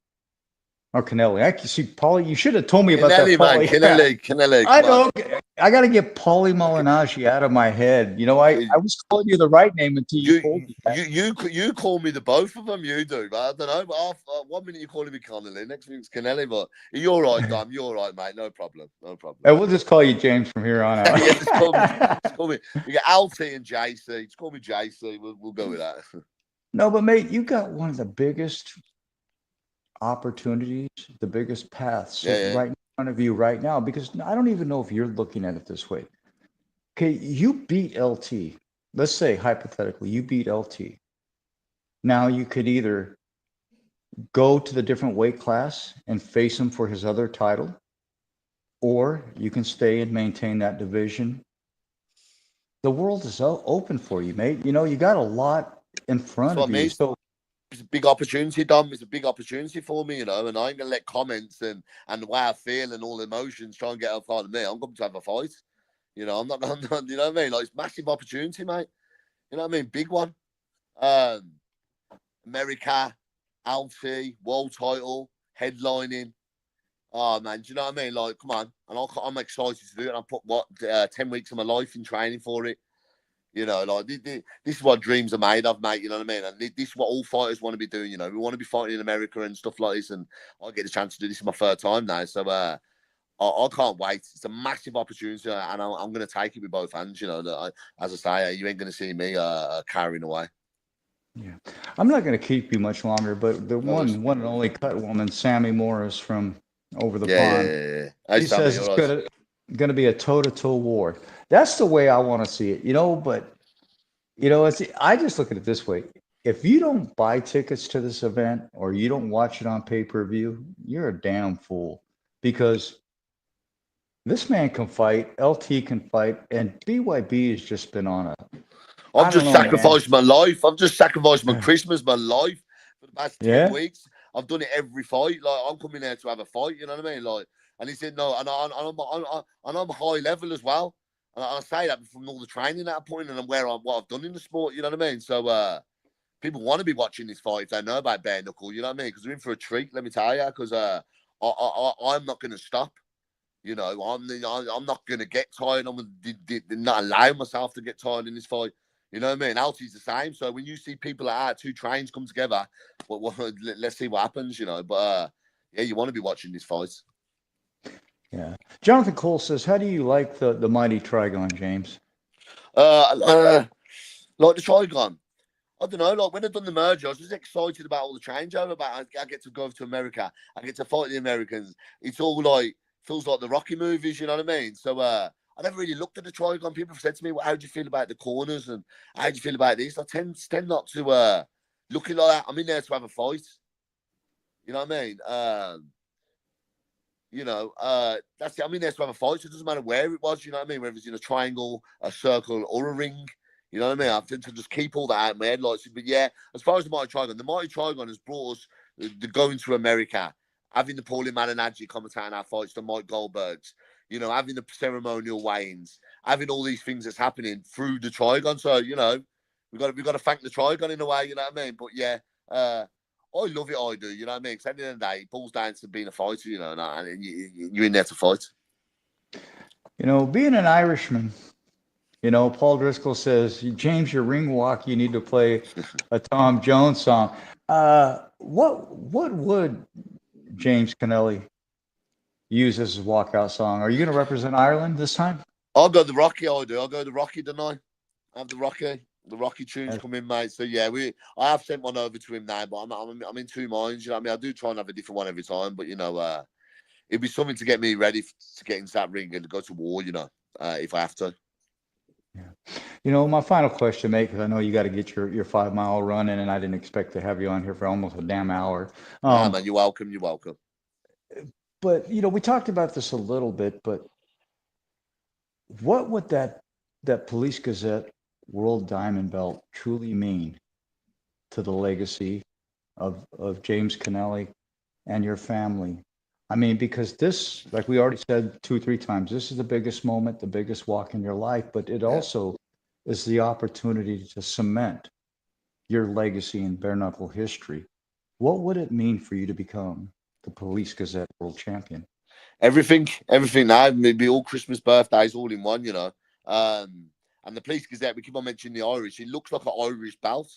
or Connelly. I see, Paulie. You should have told me about Kennelly, that, Paulie. Man, Kennelly. I know. I got to get Paulie Malignaggi out of my head. You know, I was calling you the right name until you told me that. You call me the both of them. You do, but I don't know. But 1 minute you're calling me Connelly, next minute's Kennelly. But you're right, Dom. You're right, mate. No problem. No problem. And we'll just call you James from here on out. Yeah, just call me. You get LT and JC. Just call me JC. We'll go with that. No, but mate, you got one of the biggest opportunities, the biggest paths right in front of you right now, because I don't even know if you're looking at it this way. Okay, you beat LT. Let's say hypothetically, you beat LT. Now you could either go to the different weight class and face him for his other title, or you can stay and maintain that division. The world is open for you, mate. You know, you got a lot in front of you. So it's a big opportunity, Dom. It's a big opportunity for me, you know, and I ain't gonna let comments and the way I feel and all the emotions try and get out of me. I'm going to have a fight. You know, I'm not, you know what I mean? Like, it's massive opportunity, mate. You know what I mean? Big one. America, LT, world title, headlining. Oh, man, do you know what I mean? Like, come on. And I'm excited to do it. And I put, 10 weeks of my life in training for it. You know, like, this is what dreams are made of, mate. You know what I mean? And this is what all fighters want to be doing. You know, we want to be fighting in America and stuff like this. And I get the chance to do this my third time now. So, I can't wait. It's a massive opportunity, and I'm going to take it with both hands. You know, as I say, you ain't going to see me carrying away. Yeah, I'm not going to keep you much longer, but the one and only cut woman, Sammy Morris from over the pond, Hey, he Sammy, says it's going to be a toe-to-toe war. That's the way I want to see it, you know. But you know, I just look at it this way: if you don't buy tickets to this event or you don't watch it on pay-per-view, you're a damn fool, because this man can fight, LT can fight, and BYB has just been on a I've I don't just know, man. sacrificed my life. I've just sacrificed my Christmas, my life for the past 10 Yeah. weeks. I've done it every fight. Like, I'm coming there to have a fight, you know what I mean? Like, and he said, no, and I'm high level as well. And I say that from all the training at that point and what I've done in the sport, you know what I mean? So, people want to be watching this fight if they know about bare knuckle, you know what I mean? Because they're in for a treat, let me tell you, because I'm not going to stop. You know, I'm not going to get tired. I'm not allow myself to get tired in this fight. You know what I mean? Altie's the same. So when you see people like that, two trains come together, well, let's see what happens, you know. But yeah, you want to be watching these fights. Yeah. Jonathan Cole says, how do you like the mighty Trigon, James? Like the Trigon. I don't know. Like when I done the merger, I was just excited about all the changeover. About I get to go to America. I get to fight the Americans. It's all like feels like the Rocky movies. You know what I mean? So I never really looked at the Trigon. People have said to me, well, "How do you feel about the corners?" and "How do you feel about this?" I tend not to looking like that. I'm in there to have a fight. You know what I mean? That's it. I'm in there to have a fight. So it doesn't matter where it was. You know what I mean? Whether it's in a triangle, a circle, or a ring. You know what I mean? I tend to just keep all that out in my head. But yeah, as far as the Mighty Trigon has brought us the going to America, having the Paulie Malignaggi commentating our fights, the Mike Goldbergs, you know, having the ceremonial weigh-ins, having all these things that's happening through the Trigon. So, you know, we've got to thank the Trigon in a way, you know what I mean? But yeah, I love it, I do, you know what I mean? Because at the end of the day, it pulls down to being a fighter, you know, and you're in there to fight. You know, being an Irishman, you know, Paul Driscoll says, James, your ring walk, you need to play a Tom Jones song. What would James Connelly use as his walkout song? Are you going to represent Ireland this time? I'll go the Rocky, I do. I'll go the Rocky, don't I? I have the Rocky tunes come in, mate. So yeah, I have sent one over to him now, but I'm in two minds. You know what I mean? I do try and have a different one every time, but you know, it'd be something to get me ready to get into that ring and to go to war. You know, if I have to. Yeah. You know, my final question, mate, because I know you got to get your 5 mile run in, and I didn't expect to have you on here for almost a damn hour. Nah, man, you're welcome. You're welcome. But you know, we talked about this a little bit, but what would that Police Gazette World Diamond Belt truly mean to the legacy of James Connelly and your family? I mean, because this, like we already said 2-3 times, this is the biggest moment, the biggest walk in your life, but it also is the opportunity to cement your legacy in bare knuckle history. What would it mean for you to become the Police Gazette World Champion? Everything now, maybe all Christmas birthdays all in one, you know. And the Police Gazette, we keep on mentioning the Irish. It looks like an Irish belt.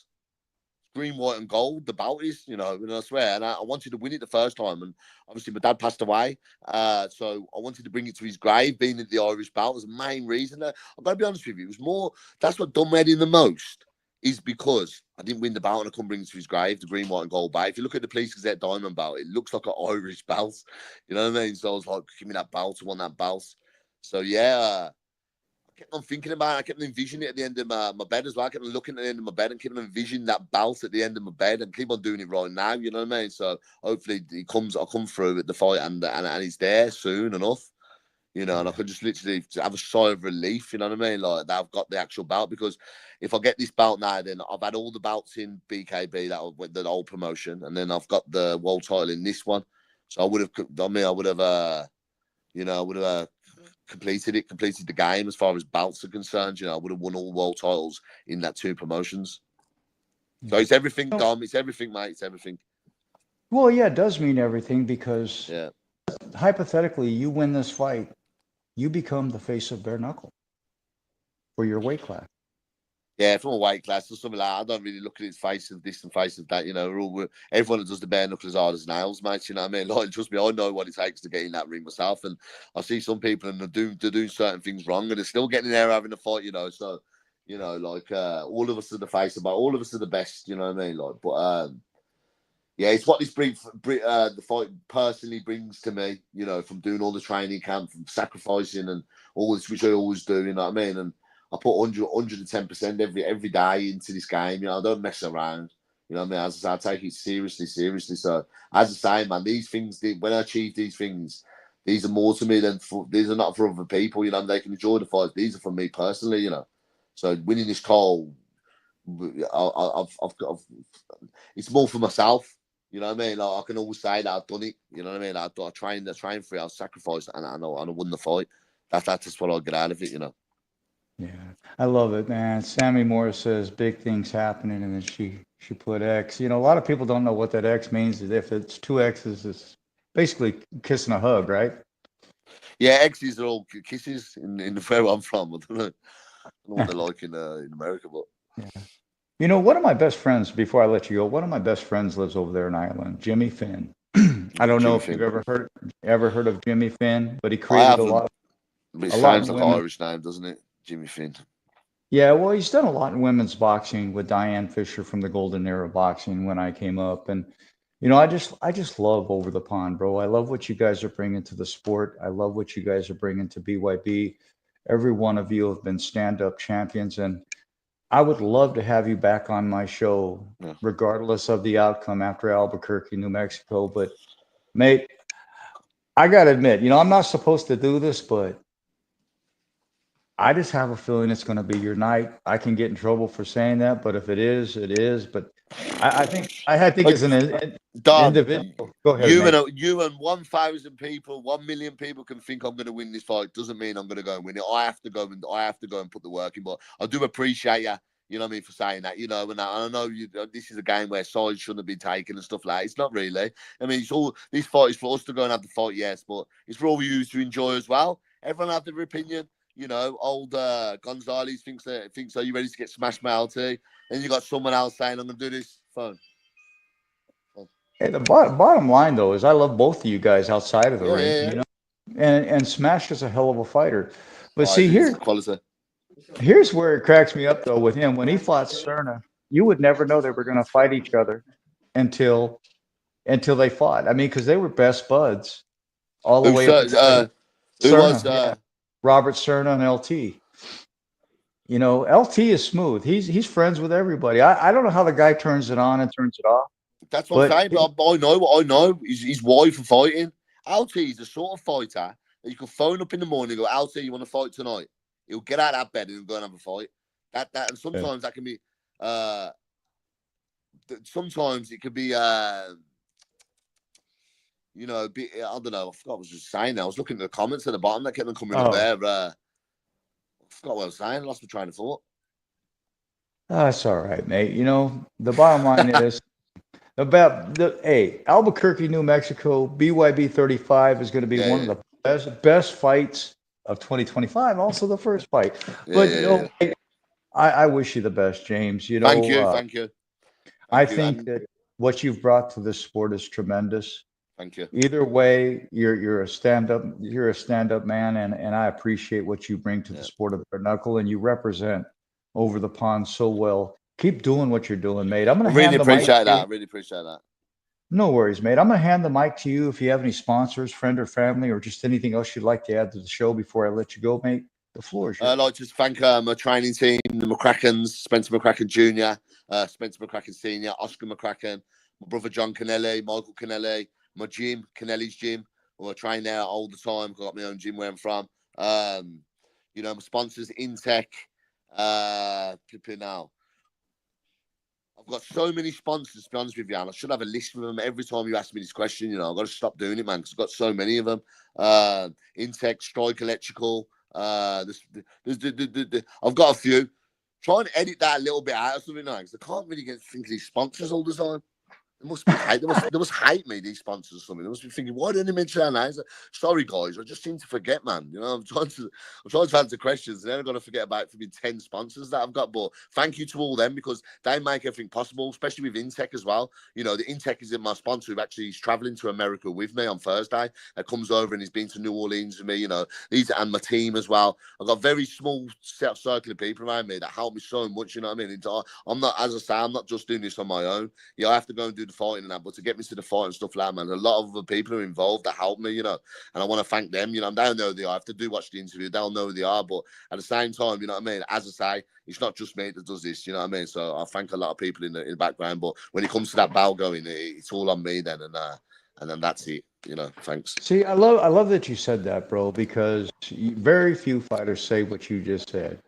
Green, white, and gold. The belt is, you know, and I swear. And I wanted to win it the first time, and obviously my dad passed away, so I wanted to bring it to his grave. Being at the Irish belt was the main reason. I've got to be honest with you, it was more. That's what done me in the most, is because I didn't win the belt and I couldn't bring it to his grave. The green, white, and gold belt. If you look at the Police Gazette diamond belt, it looks like an Irish belt. You know what I mean? So I was like, give me that belt. I want that belt. So yeah. Kept on thinking about it. I kept envisioning it at the end of my bed as well. I kept on looking at the end of my bed and kept on envisioning that belt at the end of my bed and keep on doing it right now. You know what I mean? So hopefully I'll come through at the fight and it's there soon enough. You know, and I could just literally have a sigh of relief. You know what I mean? Like that I've got the actual belt, because if I get this belt now, then I've had all the belts in BKB, the old promotion, and then I've got the world title in this one. So I would have completed the game as far as belts are concerned. You know, I would have won all world titles in that two promotions. So it's everything, Dom. It's everything, mate. It's everything. Well, yeah, it does mean everything, because yeah, hypothetically, you win this fight, you become the face of bare knuckle for your weight class. Yeah, from a weight class or something like that. I don't really look at his face of this and face of that. You know, everyone that does the bare knuckle is hard as nails, mate. You know what I mean? Like, trust me, I know what it takes to get in that ring myself. And I see some people and they're doing certain things wrong, and they're still getting in there having a fight. You know, so you know, like all of us are the face of it. All of us are the best. You know what I mean? Like, but yeah, it's what this the fight personally brings to me. You know, from doing all the training camp, from sacrificing and all this, which I always do. You know what I mean? And I put 110% every day into this game. You know, I don't mess around. You know what I mean? As I say, I take it seriously. So, as I say, man, these things, when I achieve these things, these are more to me these are not for other people. You know, they can enjoy the fight. These are for me personally. You know, so winning this title it's more for myself. You know what I mean? Like, I can always say that I've done it. You know what I mean? I trained for it, I sacrificed, and I won the fight. That's just what I get out of it. You know. Yeah, I love it, man. Sammy Morris says big things happening, and then she put X. You know, a lot of people don't know what that X means. If it's two X's, it's basically kissing a hug, right? Yeah, X's are all kisses in the where I'm from. I don't know what they're like in America, but Yeah. You know, one of my best friends, before I let you go, one of my best friends lives over there in Ireland, Jimmy Finn. I don't know Jimmy if you've Finn. ever heard of Jimmy Finn, but he I created haven't. But it a lot sounds in like an women. Irish name, doesn't it? Jimmy Finn. Yeah, well, he's done a lot in women's boxing with Diane Fisher from the Golden Era Boxing when I came up, and you know, I just love Over the Pond, bro. I love what you guys are bringing to the sport. I love what you guys are bringing to BYB. Every one of you have been stand-up champions, and I would love to have you back on my show, Yeah. regardless of the outcome after Albuquerque, New Mexico. But mate, I gotta admit, you know, I'm not supposed to do this, but I just have a feeling it's going to be your night. I can get in trouble for saying that, but if it is, it is. But I think Like, as an Don, individual, go ahead, mate. you and 1,000 people, 1,000,000 people can think I'm going to win this fight. Doesn't mean I'm going to go and win it. I have to go and put the work in. But I do appreciate you. You know what I mean, for saying that. You know, and I know this is a game where sides shouldn't be taken and stuff like that. It's not really. I mean, it's all this fight is for us to go and have the fight, yes, but it's for all you to enjoy as well. Everyone have their opinion. You know, old Gonzalez thinks are you ready to get smashed by LT? Then you got someone else saying I'm gonna do this. Phone. Hey, the bottom line though is I love both of you guys outside of the Yeah, ring, yeah, you yeah. know. And Smash is a hell of a fighter. But Oh, see it's here, quality. here's where it cracks me up though with him. When he fought Cerna, you would never know they were going to fight each other until they fought. I mean, because they were best buds all the Who way up until who was Cerna, yeah. Robert Cerna and LT. You know, LT is smooth. He's friends with everybody. I don't know how the guy turns it on and turns it off, that's what I'm but saying, but I know what I know. He's why for fighting. LT is the sort of fighter that you can phone up in the morning and go, LT, you want to fight tonight? He'll get out of that bed and go and have a fight. That and yeah. sometimes that can be sometimes it could be you know, I don't know. I forgot what I was just saying. I was looking at the comments at the bottom that kept on coming up Oh, there. I forgot what I was saying. I lost my train of thought. that's all right, mate. You know, the bottom line is about hey, Albuquerque, New Mexico, BYB 35 is going to be one of Yeah, the best fights of 2025. Also, the first fight. yeah, But yeah, you yeah, know, yeah. I wish you the best, James. You Thank know, you, thank you, I thank you, think and that what you've brought to this sport is tremendous. thank you. Either way, you're a stand-up man, and I appreciate what you bring to the Yeah. sport of bare knuckle, and you represent Over the Pond so well. Keep doing what you're doing, mate. I'm I gonna really hand the mic appreciate to that. I you. really appreciate that. No worries, mate. I'm gonna hand the mic to you if you have any sponsors, friend or family, or just anything else you'd like to add to the show before I let you go, mate. The floor is yours. I'd like to thank my training team, the McCrackens, Spencer McCracken Jr., Spencer McCracken Sr., Oscar McCracken, my brother John Connelly, Michael Connelly, my gym, Connelly's gym, who I train there all the time. I've got my own gym where I'm from. You know, my sponsors, Intech, now. I've got so many sponsors, to be honest with you, and I should have a list of them every time you ask me this question. You know, I've got to stop doing it, man, because I've got so many of them. Intech, Strike Electrical. I've got a few. Try and edit that a little bit out or something like because I can't really think of these sponsors all the time. They must be hate. They must hate me, these sponsors or something. They must be thinking, why didn't they mention our names? Sorry, guys, I just seem to forget, man. You know, I'm trying to answer questions, and then I've got to forget about maybe 10 sponsors that I've got. But thank you to all them because they make everything possible, especially with Intech as well. You know, the Intech is my sponsor who actually is traveling to America with me on Thursday. That comes over and he's been to New Orleans with me, you know, and my team as well. I've got a very small circle of people around me that help me so much, you know what I mean? I'm not, as I say, I'm not just doing this on my own. Yeah, I have to go and do the fighting and that, but to get me to the fight and stuff like that, man, a lot of other people are involved that help me, you know, and I want to thank them, you know, they don't know who they are. I have to watch the interview, they'll know who they are, but at the same time, you know what I mean, as I say, it's not just me that does this, you know what I mean, so I thank a lot of people in the background, but when it comes to that bell going, it's all on me then, and then that's it, you know, thanks. See, I love that you said that, bro, because very few fighters say what you just said.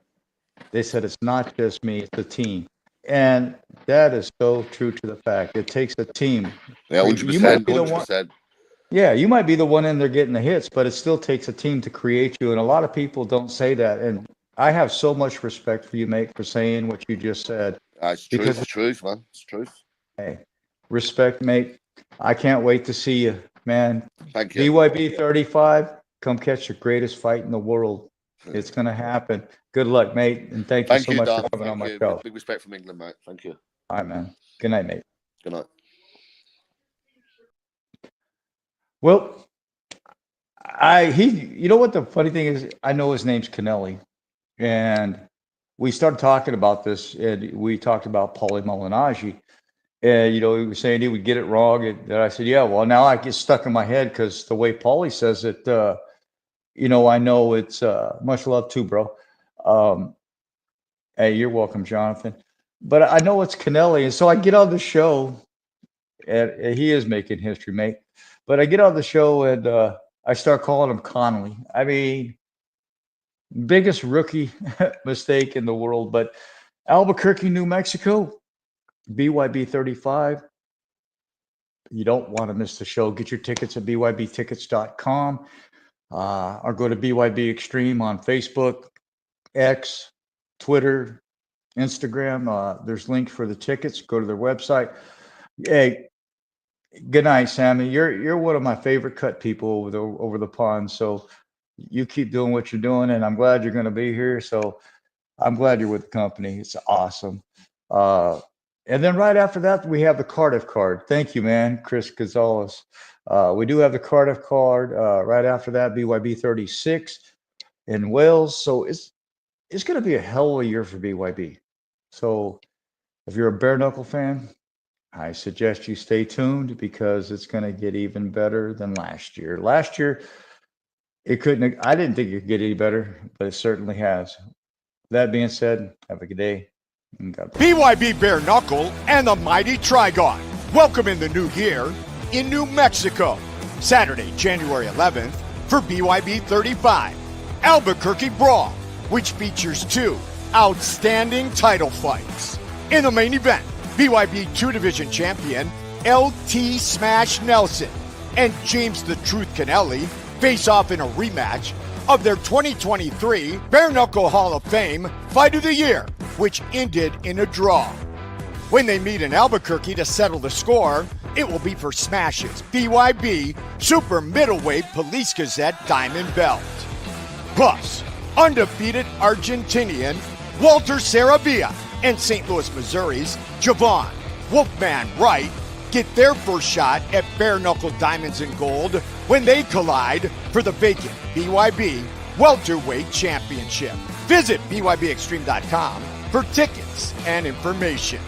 They said it's not just me, it's a team. And that is so true to the fact. It takes a team. Yeah, 100%. You might be the 100%. one. Yeah, you might be the one in there getting the hits, but it still takes a team to create you. And a lot of people don't say that. And I have so much respect for you, mate, for saying what you just said. It's truth. It's truth, man. It's truth. Hey, respect, mate. I can't wait to see you, man. Thank you. BYB 35, come catch the greatest fight in the world. It's going to happen. Good luck, mate. And thank you so much for coming on my show. Big respect from England, mate. Thank you. All right, man. Good night, mate. Good night. Well, you know what the funny thing is? I know his name's Connelly, and we started talking about this, and we talked about Paulie Malignaggi, and he was saying he would get it wrong, and I said, yeah, well, now I get stuck in my head because the way Paulie says it, I know it's much love too, bro. Hey, you're welcome, Jonathan. But I know it's Connelly, and so I get on the show, and he is making history, mate. But I get on the show and I start calling him Connelly. I mean, biggest rookie mistake in the world. But Albuquerque, New Mexico, BYB 35. You don't want to miss the show. Get your tickets at bybtickets.com or go to BYB Extreme on Facebook, X, Twitter, Instagram. There's links for the tickets. Go to their website. Hey, good night, Sammy. You're one of my favorite cut people over the pond. So you keep doing what you're doing, and I'm glad you're going to be here. So I'm glad you're with the company. It's awesome. And then right after that, we have the Cardiff card. Thank you, man, Chris Gonzalez. We do have the Cardiff card. Right after that, BYB 36 in Wales. So it's going to be a hell of a year for BYB. So if you're a bare knuckle fan, I suggest you stay tuned because it's going to get even better than last year. Last year, I didn't think it could get any better, but it certainly has. That being said, have a good day. BYB Bare Knuckle and the Mighty Trigon. Welcome in the new year in New Mexico. Saturday, January 11th for BYB 35. Albuquerque Brawl, which features 2 outstanding title fights. In the main event, BYB 2 Division Champion LT Smash Nelson and James the Truth Connelly face off in a rematch of their 2023 Bare Knuckle Hall of Fame Fight of the Year, which ended in a draw. When they meet in Albuquerque to settle the score, it will be for Smash's BYB Super Middleweight Police Gazette Diamond Belt. Plus, undefeated Argentinian Walter Saravia and St. Louis, Missouri's Javon Wolfman Wright get their first shot at bare knuckle diamonds and gold when they collide for the vacant BYB Welterweight Championship. Visit BYBExtreme.com for tickets and information.